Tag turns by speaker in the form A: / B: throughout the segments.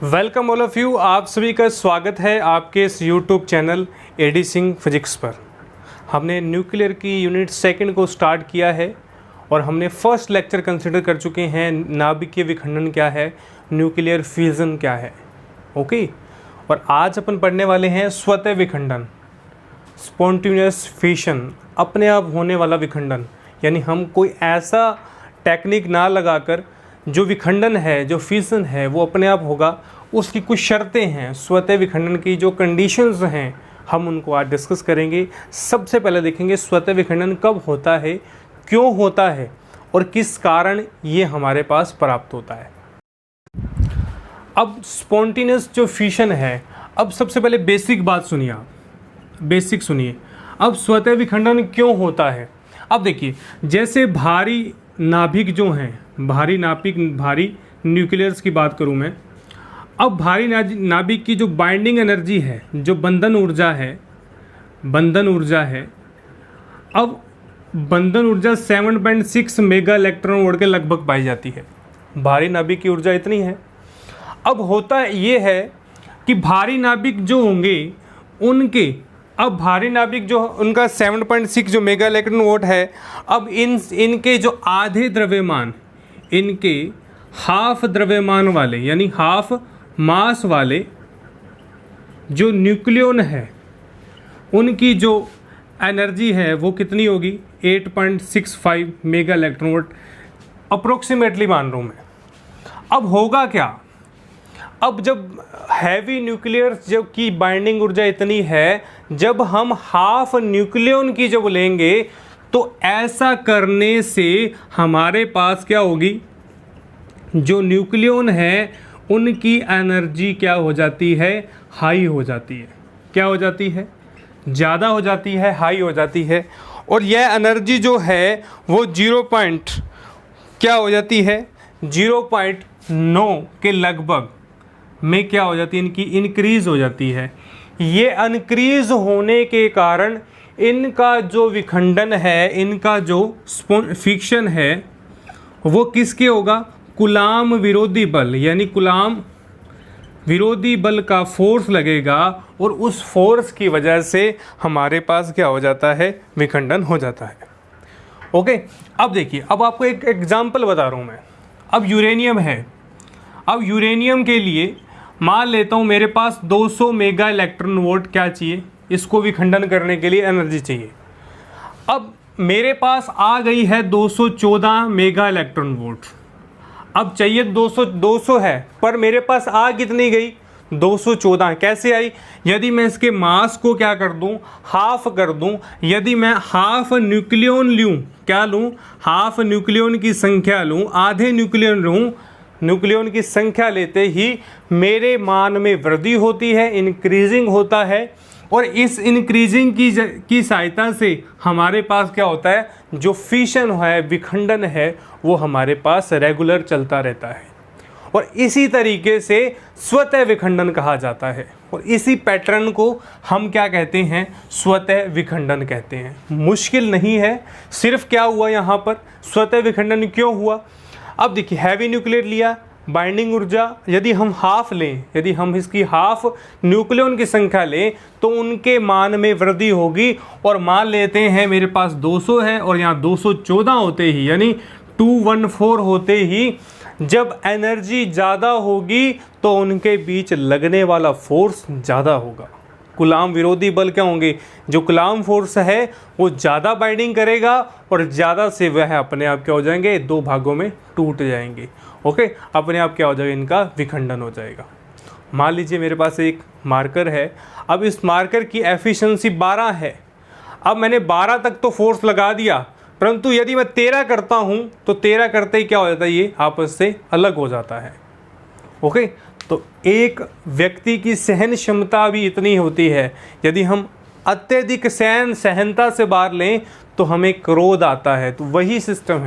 A: Welcome all of you. आप सभी का स्वागत है आपके इस YouTube channel AD Singh physics पर। हमने न्यूक्लियर की यूनिट सेकंड को स्टार्ट किया है और हमने फर्स्ट लेक्चर कंसिडर कर चुके हैं नाभिकीय विखंडन क्या है, न्यूक्लियर फ्यूज़न क्या है। ओके, और आज अपन पढ़ने वाले हैं स्वतः विखंडन, स्पॉन्टेनियस फिशन, अपने आप होने वाला विखंडन। यानी हम कोई ऐसा टेक्निक ना लगाकर जो विखंडन है, जो फ्यूज़न है वो अपने आप होगा, उसकी कुछ शर्तें हैं, स्वतः विखंडन की जो कंडीशंस हैं हम उनको आज डिस्कस करेंगे। सबसे पहले देखेंगे स्वतः विखंडन कब होता है, क्यों होता है और किस कारण ये हमारे पास प्राप्त होता है। अब स्पॉन्टेनियस जो फ्यूशन है, अब सबसे पहले बेसिक बात सुनिए, आप बेसिक सुनिए। अब स्वतः विखंडन क्यों होता है। अब देखिए, जैसे भारी नाभिक जो हैं, भारी न्यूक्लियर्स की बात करूं मैं, अब भारी नाभिक की जो बाइंडिंग एनर्जी है, जो बंधन ऊर्जा है, अब बंधन ऊर्जा 7.6 मेगा इलेक्ट्रॉन वोल्ट के लगभग पाई जाती है। भारी नाभिक की ऊर्जा इतनी है। अब होता ये है कि भारी नाभिक जो होंगे उनके, अब भारी नाभिक जो उनका 7.6 जो मेगा इलेक्ट्रॉन वोल्ट है, अब इनके जो आधे द्रव्यमान, इनके हाफ द्रव्यमान वाले यानी हाफ मास वाले जो न्यूक्लियन है, उनकी जो एनर्जी है वो कितनी होगी, 8.65 मेगा इलेक्ट्रॉन वोल्ट अप्रोक्सीमेटली मान रहा हूँ मैं। अब होगा क्या, अब जब हैवी न्यूक्लियर्स जब की बाइंडिंग ऊर्जा इतनी है, जब हम हाफ न्यूक्लियन की जब लेंगे तो ऐसा करने से हमारे पास क्या होगी, जो न्यूक्लियन है उनकी एनर्जी क्या हो जाती है, हाई हो जाती है। क्या हो जाती है, ज़्यादा हो जाती है, हाई हो जाती है। और यह एनर्जी जो है वो 0.9 के लगभग में क्या हो जाती है, इनकी इंक्रीज़ हो जाती है। ये इंक्रीज़ होने के कारण इनका जो विखंडन है, इनका जो फ्रिक्शन है वो किसके होगा, कूलाम विरोधी बल, यानी कूलाम विरोधी बल का फोर्स लगेगा और उस फोर्स की वजह से हमारे पास क्या हो जाता है, विखंडन हो जाता है। ओके, अब देखिए, अब आपको एक एग्जांपल बता रहा हूँ मैं। अब यूरेनियम है, अब यूरेनियम के लिए मान लेता हूँ मेरे पास 200 मेगा इलेक्ट्रॉन वोल्ट क्या चाहिए, इसको विखंडन करने के लिए एनर्जी चाहिए। अब मेरे पास आ गई है 214 मेगा इलेक्ट्रॉन वोल्ट। अब चाहिए 200 है, पर मेरे पास आ कितनी गई, 214। कैसे आई, यदि मैं इसके मास को क्या कर दूं, हाफ कर दूं, यदि मैं हाफ न्यूक्लियन लूँ, क्या लूँ, हाफ न्यूक्लियन की संख्या लूँ, आधे न्यूक्लियन लूँ, न्यूक्लियन की संख्या लेते ही मेरे मान में वृद्धि होती है, इंक्रीजिंग होता है। और इस इंक्रीजिंग की सहायता से हमारे पास क्या होता है, जो फिशन है, विखंडन है, वो हमारे पास रेगुलर चलता रहता है। और इसी तरीके से स्वतः विखंडन कहा जाता है। और इसी पैटर्न को हम क्या कहते हैं, स्वतः विखंडन कहते हैं। मुश्किल नहीं है, सिर्फ क्या हुआ यहाँ पर, स्वतः विखंडन क्यों हुआ। अब देखिए, हैवी न्यूक्लियर लिया, बाइंडिंग ऊर्जा यदि हम हाफ लें, यदि हम इसकी हाफ न्यूक्लियन की संख्या लें तो उनके मान में वृद्धि होगी। और मान लेते हैं मेरे पास 200 है और यहाँ 214 होते ही, यानी 214 होते ही जब एनर्जी ज़्यादा होगी तो उनके बीच लगने वाला फोर्स ज़्यादा होगा। कूलाम विरोधी बल क्या होंगे, जो कूलाम फोर्स है वो ज़्यादा बाइंडिंग करेगा और ज़्यादा से वह अपने आप क्या हो जाएंगे, दो भागों में टूट जाएंगे। ओके, अपने आप क्या हो जाएगा, इनका विखंडन हो जाएगा। मान लीजिए मेरे पास एक मार्कर है, अब इस मार्कर की एफिशिएंसी 12 है। अब मैंने 12 तक तो फोर्स लगा दिया, परंतु यदि मैं 13 करता हूँ तो 13 करते ही क्या हो जाता है, ये आपस से अलग हो जाता है। ओके, तो एक व्यक्ति की सहन क्षमता भी इतनी होती है, यदि हम अत्यधिक सहनता से बाहर लें तो हमें क्रोध आता है। तो वही सिस्टम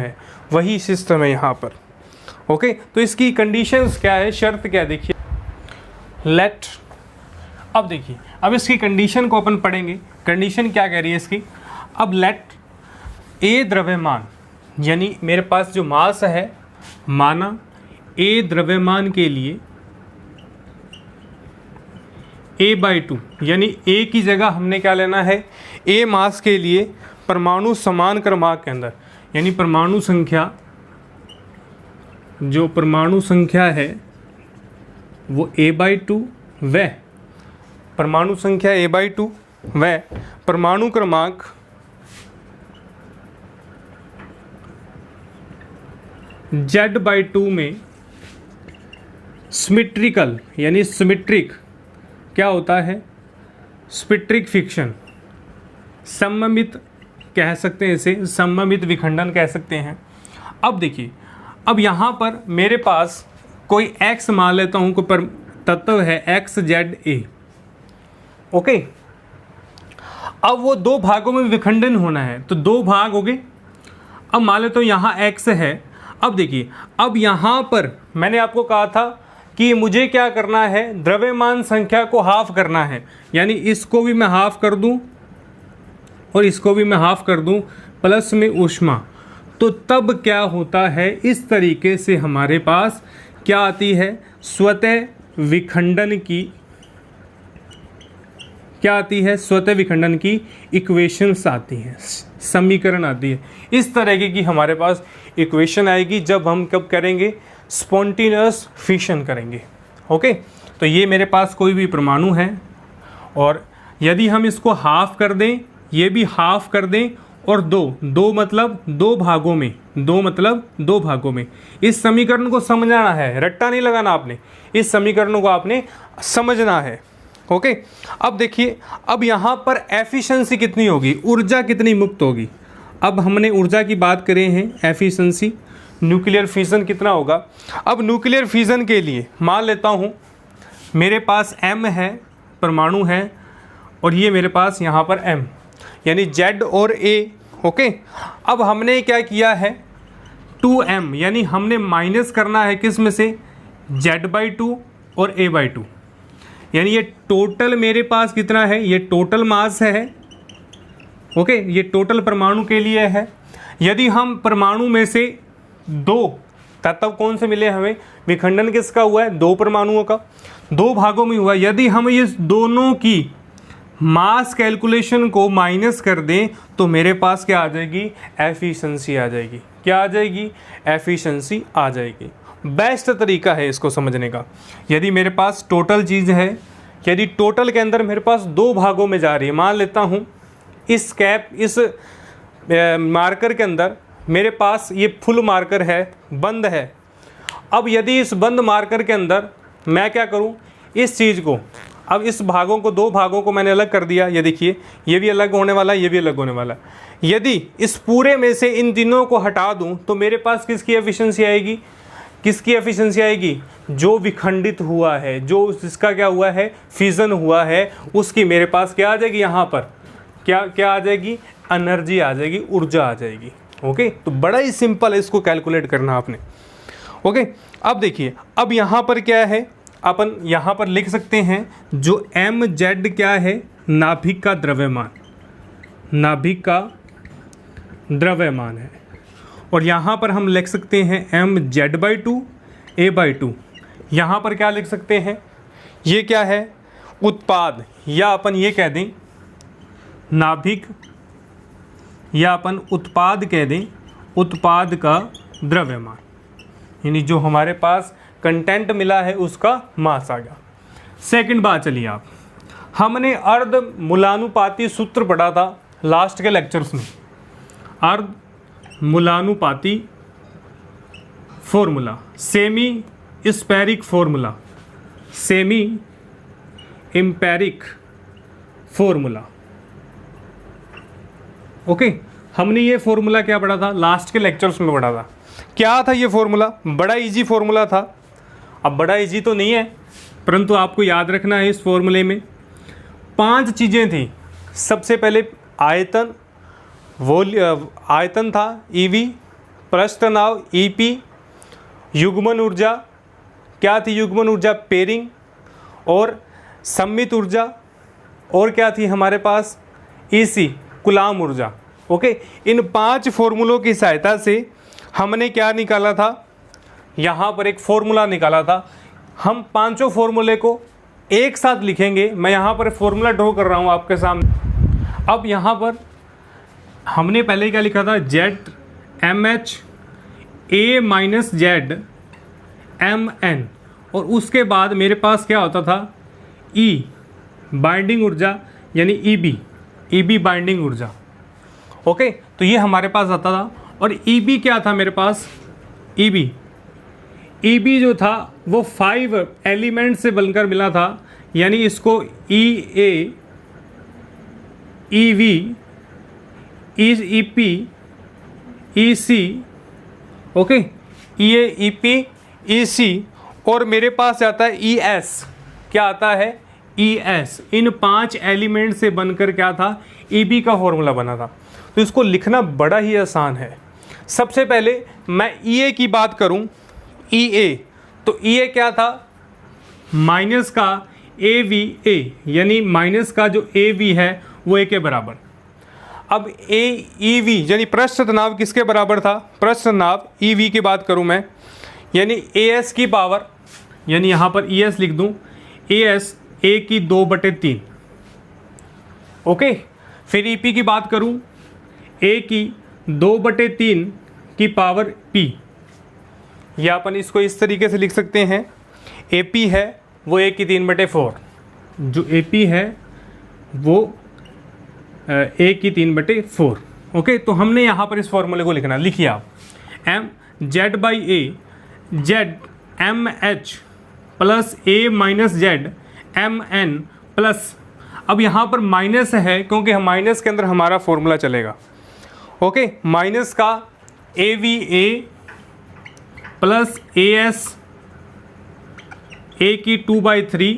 A: है यहाँ पर। ओके, तो इसकी कंडीशंस क्या है, शर्त क्या है, देखिए लेट। अब देखिए, अब इसकी कंडीशन को अपन पढ़ेंगे। कंडीशन क्या कह रही है इसकी, अब लेट ए द्रव्यमान, यानी मेरे पास जो मास है, माना ए द्रव्यमान के लिए A/2, यानी A की जगह हमने क्या लेना है, A मास के लिए परमाणु समान क्रमांक के अंदर, यानी परमाणु संख्या, जो परमाणु संख्या है वो A/2 व परमाणु संख्या A/2 व परमाणु क्रमांक Z/2 में सिमेट्रिकल, यानी सिमेट्रिक क्या होता है, सिमेट्रिक फिक्शन, सममित कह सकते हैं इसे, सममित विखंडन कह सकते हैं। अब देखिए, अब यहाँ पर मेरे पास कोई x मान लेता हूँ, कोई पर तत्व है XZA, ओके। अब वो दो भागों में विखंडन होना है, तो दो भाग हो गए। अब मान लेता हूँ यहाँ x है। अब देखिए, अब यहाँ पर मैंने आपको कहा था कि मुझे क्या करना है, द्रव्यमान संख्या को हाफ करना है, यानी इसको भी मैं हाफ कर दूं और इसको भी मैं हाफ कर दूं, प्लस में ऊष्मा, तो तब क्या होता है, इस तरीके से हमारे पास क्या आती है, स्वतः विखंडन की, क्या आती है, स्वतः विखंडन की इक्वेशंस आती हैं, समीकरण आती है। इस तरह की हमारे पास इक्वेशन आएगी जब हम कब करेंगे, स्पॉन्टेनियस फिशन करेंगे, ओके। तो ये मेरे पास कोई भी परमाणु है और यदि हम इसको हाफ कर दें, ये भी हाफ कर दें, और दो मतलब दो भागों में, दो मतलब दो भागों में, इस समीकरण को समझना है, रट्टा नहीं लगाना आपने, इस समीकरण को आपने समझना है, ओके। अब देखिए, अब यहाँ पर एफिशिएंसी कितनी होगी, ऊर्जा कितनी मुक्त होगी। अब हमने ऊर्जा की बात करें हैं, एफिशिएंसी, न्यूक्लियर फिजन कितना होगा। अब न्यूक्लियर फिजन के लिए मान लेता हूँ मेरे पास M है, परमाणु है, और ये मेरे पास यहाँ पर M, यानी Z और A, ओके। अब हमने क्या किया है, 2M, यानी हमने माइनस करना है किस में से, Z/2 और A/2, यानी ये टोटल मेरे पास कितना है, ये टोटल मास है, ओके, ये टोटल परमाणु के लिए है। यदि हम परमाणु में से दो तत्व कौन से मिले हमें, विखंडन किसका हुआ है, दो परमाणुओं का, दो भागों में हुआ। यदि हम ये दोनों की मास कैलकुलेशन को माइनस कर दें तो मेरे पास क्या आ जाएगी, एफिशिएंसी आ जाएगी। क्या आ जाएगी, एफिशिएंसी आ जाएगी। बेस्ट तरीका है इसको समझने का। यदि मेरे पास टोटल चीज़ है, यदि टोटल के अंदर मेरे पास दो भागों में जा रही है, मान लेता हूँ इस कैप, इस मार्कर के अंदर मेरे पास ये फुल मार्कर है, बंद है। अब यदि इस बंद मार्कर के अंदर मैं क्या करूं, इस चीज़ को, अब इस भागों को, दो भागों को मैंने अलग कर दिया, ये देखिए, ये भी अलग होने वाला है, ये भी अलग होने वाला है। यदि इस पूरे में से इन तीनों को हटा दूं तो मेरे पास किसकी एफिशिएंसी आएगी, किसकी एफिशिएंसी आएगी, जो विखंडित हुआ है, जो जिसका क्या हुआ है, फिजन हुआ है, उसकी मेरे पास क्या आ जाएगी, यहाँ पर क्या आ जाएगी, एनर्जी आ जाएगी, ऊर्जा आ जाएगी, ओके। तो बड़ा ही सिंपल है इसको कैलकुलेट करना आपने, ओके। अब देखिए, अब यहाँ पर क्या है, अपन यहाँ पर लिख सकते हैं जो mz क्या है, नाभिक का द्रव्यमान, नाभिक का द्रव्यमान है। और यहाँ पर हम लिख सकते हैं mz/2 A/2। यहाँ पर क्या लिख सकते हैं, ये क्या है, उत्पाद, या अपन ये कह दें नाभिक, या अपन उत्पाद कह दें, उत्पाद का द्रव्यमान, यानी जो हमारे पास कंटेंट मिला है उसका मास आ गया। सेकंड बात, चलिए आप, हमने अर्ध मूलानुपाती सूत्र पढ़ा था लास्ट के लेक्चर्स में, अर्ध मूलानुपाती formula, semi spheric formula, semi empiric formula, okay. हमने ये फॉर्मूला क्या पढ़ा था, लास्ट के लेक्चर्स में पढ़ा था। क्या था ये फॉर्मूला, बड़ा इजी फॉर्मूला था। अब बड़ा इजी तो नहीं है, परंतु आपको याद रखना है, इस फॉर्मूले में 5 चीज़ें थी। सबसे पहले आयतन, आयतन था EV, प्रस्थनाव EP, युग्मन ऊर्जा, क्या थी युग्मन ऊर्जा, पेयरिंग, और सम्मित ऊर्जा, और क्या थी हमारे पास EC, कुलाम ऊर्जा, ओके। इन 5 फॉर्मूलों की सहायता से हमने क्या निकाला था, यहाँ पर एक फॉर्मूला निकाला था। हम पांचों फॉर्मूले को एक साथ लिखेंगे। मैं यहाँ पर फॉर्मूला ड्रॉ कर रहा हूँ आपके सामने। अब यहाँ पर हमने पहले क्या लिखा था, Z M H A minus Z M N, और उसके बाद मेरे पास क्या होता था, ई बाइंडिंग ऊर्जा यानी ई बी बाइंडिंग ऊर्जा। ओके, तो ये हमारे पास आता था। और ई बी क्या था मेरे पास, ई बी जो था वो 5 एलिमेंट से बनकर मिला था, यानी इसको ई ए, ई वी, ई पी, ई सी, ओके, ई ए, ई पी, ई सी, और मेरे पास आता है ई एस। क्या आता है, ई एस। इन 5 एलिमेंट से बनकर क्या था, ई बी का फॉर्मूला बना था। तो इसको लिखना बड़ा ही आसान है। सबसे पहले मैं ई ए की बात करूं, ई ए, तो ई ए क्या था, माइनस का ए वी ए, यानी माइनस का जो ए वी है वो ए के बराबर। अब ए ई वी यानी पृष्ठ तनाव किसके बराबर था, पृष्ठ तनाव ई वी की बात करूं मैं, यानी ए एस की पावर, यानी यहाँ पर ई एस लिख दूं, ए एस ए की 2/3। ओके, फिर ई पी की बात करूं, ए की 2/3 की पावर पी, या अपन इसको इस तरीके से लिख सकते हैं, ए पी है वो ए की 3/4, जो ए पी है वो ए की 3/4। ओके, तो हमने यहाँ पर इस फॉर्मूले को लिखना, लिखिए आप, M Z by A, Z M H plus A minus Z M N plus, अब यहाँ पर माइनस है क्योंकि हम माइनस के अंदर हमारा फॉर्मूला चलेगा। ओके, माइनस का A V A plus A S A की 2/3,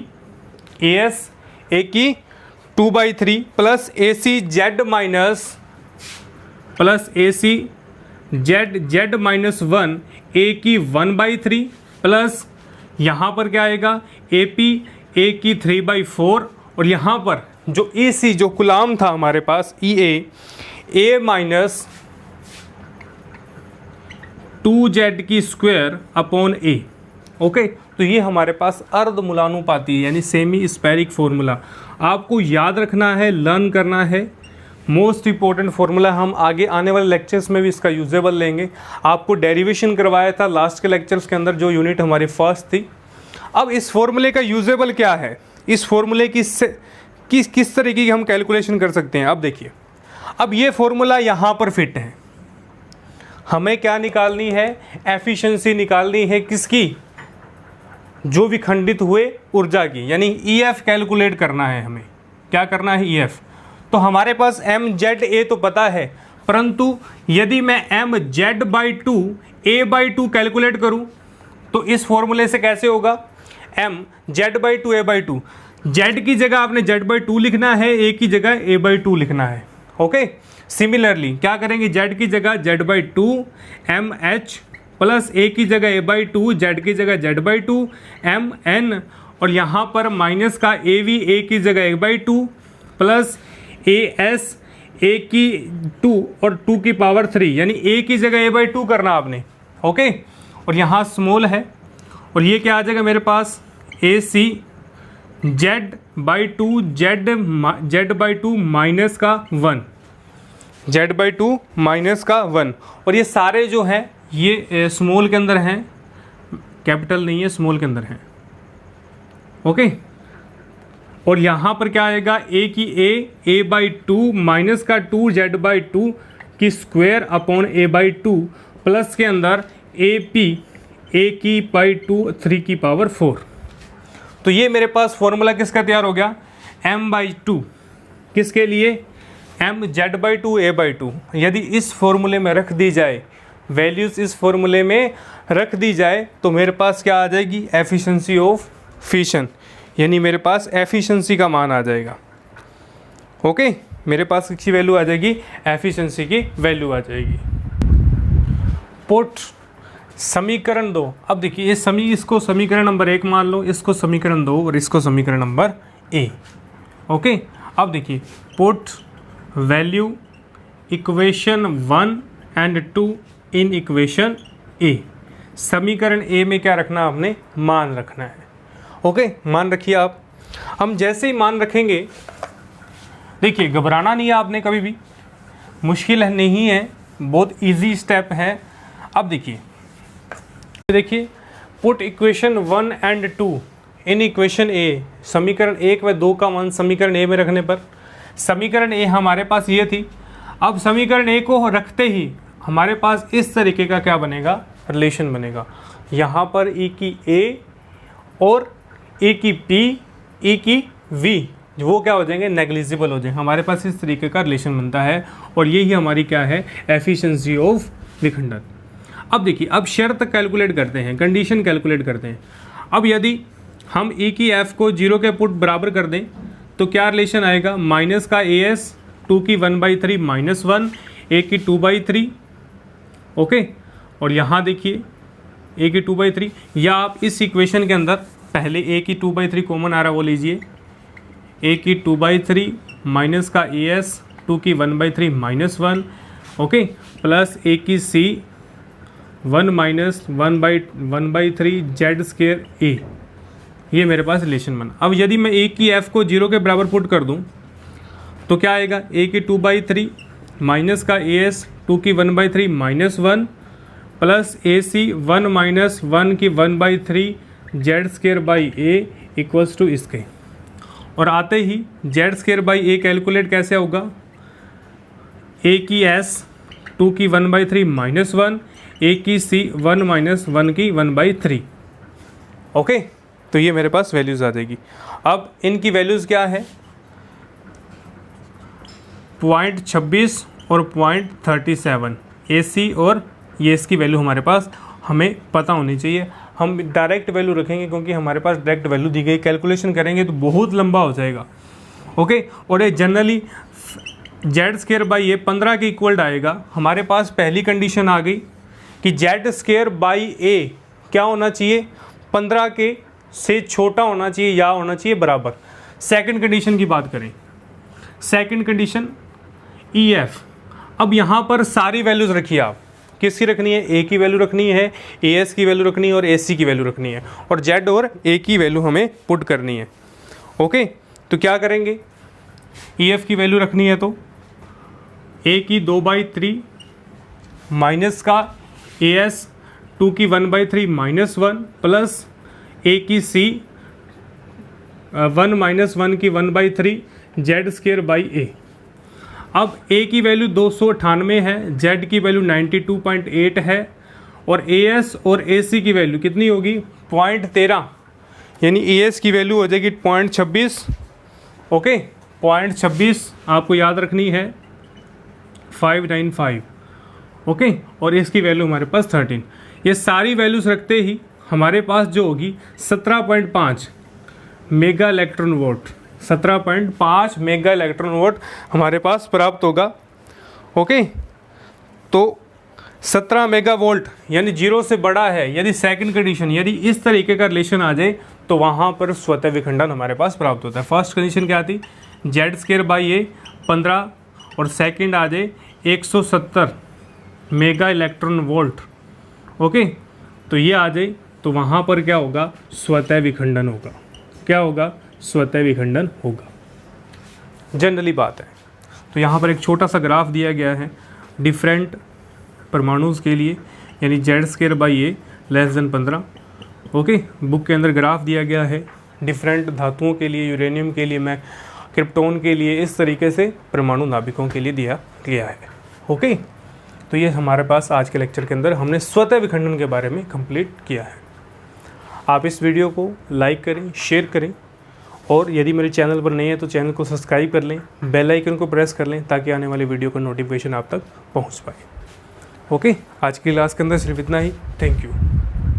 A: ए एस ए की 2/3 प्लस ए सी जेड माइनस प्लस ए सी जेड जेड माइनस 1 ए की 1/3 प्लस यहाँ पर क्या आएगा, ए पी ए की 3/4, और यहाँ पर जो ए सी जो कुलाम था हमारे पास, ई ए माइनस 2z की स्क्वायर अपॉन ए। ओके, तो ये हमारे पास अर्धमूलानुपाती यानी सेमी स्पेरिक फॉर्मूला आपको याद रखना है, लर्न करना है। मोस्ट इंपॉर्टेंट फॉर्मूला, हम आगे आने वाले लेक्चर्स में भी इसका यूजेबल लेंगे। आपको डेरिवेशन करवाया था लास्ट के लेक्चर्स के अंदर, जो यूनिट हमारी फर्स्ट थी। अब इस फॉर्मूले का यूजेबल क्या है, इस फॉर्मूले की किस तरीके की हम कैलकुलेशन कर सकते हैं। अब देखिए, अब ये फॉर्मूला यहाँ पर फिट है, हमें क्या निकालनी है, एफिशिएंसी निकालनी है किसकी, जो विखंडित हुए ऊर्जा की, यानी ईएफ कैलकुलेट करना है हमें। क्या करना है, ईएफ। तो हमारे पास एम जेड ए तो पता है, परंतु यदि मैं M Z by 2 A/2 calculate करूं तो इस फॉर्मूले से कैसे होगा, M Z by 2 A/2, Z की जगह आपने Z/2 लिखना है, ए की जगह A/2 लिखना है। ओके, सिमिलरली क्या करेंगे, जेड की जगह Z/2 एम एच प्लस ए की जगह A/2, जेड की जगह Z/2 एम एन, और यहाँ पर माइनस का ए वी ए की जगह A/2 plus A S A की 2 और 2 की पावर 3, यानी ए की जगह A/2 करना आपने। ओके, और यहाँ स्मॉल है, और ये क्या आ जाएगा मेरे पास, ए सी Z/2 Z/2 माइनस का 1, Z/2 माइनस का 1, और ये सारे जो हैं ये स्मॉल के अंदर हैं, कैपिटल नहीं है, स्मॉल के अंदर हैं। ओके, और यहाँ पर क्या आएगा, ए की A/2 माइनस का 2 Z/2 की स्क्वायर अपॉन A/2 प्लस के अंदर ए पी ए की बाई 2 3 की पावर 4। तो ये मेरे पास फॉर्मूला किसका तैयार हो गया, m/2 किसके लिए, m Z/2 A/2। यदि इस फॉर्मूले में रख दी जाए, वैल्यूज़ इस फॉर्मूले में रख दी जाए, तो मेरे पास क्या आ जाएगी, एफिशिएंसी ऑफ फिशन, यानी मेरे पास एफिशिएंसी का मान आ जाएगा। ओके, मेरे पास किसकी वैल्यू आ जाएगी, एफिशिएंसी की वैल्यू आ जाएगी। पुट समीकरण 2, अब देखिए ये इसको समीकरण नंबर 1 मान लो, इसको समीकरण 2 और इसको समीकरण नंबर ए। ओके, अब देखिए put value equation 1 and 2 in equation A. समीकरण ए में क्या रखना, आपने मान रखना है। ओके, मान रखिए आप। हम जैसे ही मान रखेंगे, देखिए घबराना नहीं है आपने कभी भी, मुश्किल नहीं है, बहुत इजी स्टेप है। अब देखिए put equation 1 and 2 in equation A, समीकरण 1 व 2 का मान समीकरण ए में रखने पर, समीकरण ए हमारे पास ये थी। अब समीकरण ए को रखते ही हमारे पास इस तरीके का क्या बनेगा, रिलेशन बनेगा। यहाँ पर ई की ए और ई की पी, ई की वी, वो क्या हो जाएंगे, नेग्लिजिबल हो जाएंगे। हमारे पास इस तरीके का रिलेशन बनता है और यही हमारी क्या है, एफिशिएंसी ऑफ विखंडन। अब देखिए, अब शर्त कैलकुलेट करते हैं, कंडीशन कैलकुलेट करते हैं। अब यदि हम ई की एफ को 0 के पुट बराबर कर दें तो क्या रिलेशन आएगा, माइनस का ए एस 2 की 1/3 -1, ए की 2/3, ओके। और यहाँ देखिए ए की 2/3, या आप इस इक्वेशन के अंदर पहले ए की 2/3 कॉमन आ रहा है वो लीजिए, ए की 2/3 माइनस का ए एस 2 की 1/3 -1, ओके, प्लस ए की सी 1 - 1/3 जेड स्क्वायर ए, ये मेरे पास रिलेशन बना। अब यदि मैं ए की एफ को 0 के बराबर पुट कर दूं तो क्या आएगा, ए की 2/3 माइनस का ए एस 2 की 1/3 -1, प्लस ए सी 1 - 1 की 1/3 Z square by A equals to इसके। और आते ही Z square by A calculate कैसे होगा, ए की एस 2 की 1/3 -1, ए की सी 1 - 1 की 1/3, ओके। तो ये मेरे पास वैल्यूज़ आ जाएगी। अब इनकी वैल्यूज़ क्या है, 0.26 और 0.37 ए सी, और ये इसकी वैल्यू हमारे पास हमें पता होनी चाहिए। हम डायरेक्ट वैल्यू रखेंगे क्योंकि हमारे पास डायरेक्ट वैल्यू दी गई, कैलकुलेशन करेंगे तो बहुत लंबा हो जाएगा, ओके। और ये जनरली जेड स्क्वायर बाई ए 15 के इक्वल आएगा। हमारे पास पहली कंडीशन आ गई कि जेड स्क्वायर बाई ए क्या होना चाहिए, 15 के से छोटा होना चाहिए या होना चाहिए बराबर। सेकंड कंडीशन की बात करें, सेकंड कंडीशन ई एफ। अब यहाँ पर सारी वैल्यूज़ रखिए आप, किसकी रखनी है, ए की वैल्यू रखनी है, ए एस की वैल्यू रखनी है और ए सी की वैल्यू रखनी है, और जेड और ए की वैल्यू हमें पुट करनी है, ओके। तो क्या करेंगे, ई एफ की वैल्यू रखनी है तो ए की 2/3 माइनस का ए एस 2 की 1/3 -1, प्लस ए की सी 1 - 1 की 1/3 जेड स्क्वायर बाई ए। अब ए की वैल्यू 298 है, जेड की वैल्यू 92.8 है, और ए एस और ए सी की वैल्यू कितनी होगी, 0.13, यानी ए एस की वैल्यू हो जाएगी 0.26, ओके। 0.26 आपको याद रखनी है, 595, ओके। और इसकी वैल्यू हमारे पास 13। ये सारी वैल्यूज़ रखते ही हमारे पास जो होगी 17.5 mega electron volt, 17.5 mega electron volt हमारे पास प्राप्त होगा, ओके। तो 17 मेगा वोल्ट यानी 0 से बड़ा है। यदि सेकंड कंडीशन, यदि इस तरीके का रिलेशन आ जाए तो वहाँ पर स्वतः विखंडन हमारे पास प्राप्त होता है। फर्स्ट कंडीशन क्या थी, जेड स्क्वायर बाई ए 15, और सेकंड आ जाए 170 मेगा इलेक्ट्रॉन वोल्ट, ओके। तो ये आ जाए तो वहाँ पर क्या होगा, स्वतः विखंडन होगा। क्या होगा, स्वतः विखंडन होगा, जनरली बात है। तो यहाँ पर एक छोटा सा ग्राफ दिया गया है डिफरेंट परमाणुज के लिए, यानी Z square by A <15, okay. Book के अंदर ग्राफ दिया गया है डिफरेंट धातुओं के लिए, यूरेनियम के लिए, मैं क्रिप्टोन के लिए, इस तरीके से परमाणु नाभिकों के लिए दिया गया है, ओके। तो ये हमारे पास आज के लेक्चर के अंदर हमने स्वतः विखंडन के बारे में कंप्लीट किया है। आप इस वीडियो को लाइक करें, शेयर करें, और यदि मेरे चैनल पर नए हैं तो चैनल को सब्सक्राइब कर लें, बेल आइकन को प्रेस कर लें ताकि आने वाली वीडियो का नोटिफिकेशन आप तक पहुंच पाए, ओके। आज की क्लास के अंदर सिर्फ इतना ही। Thank you.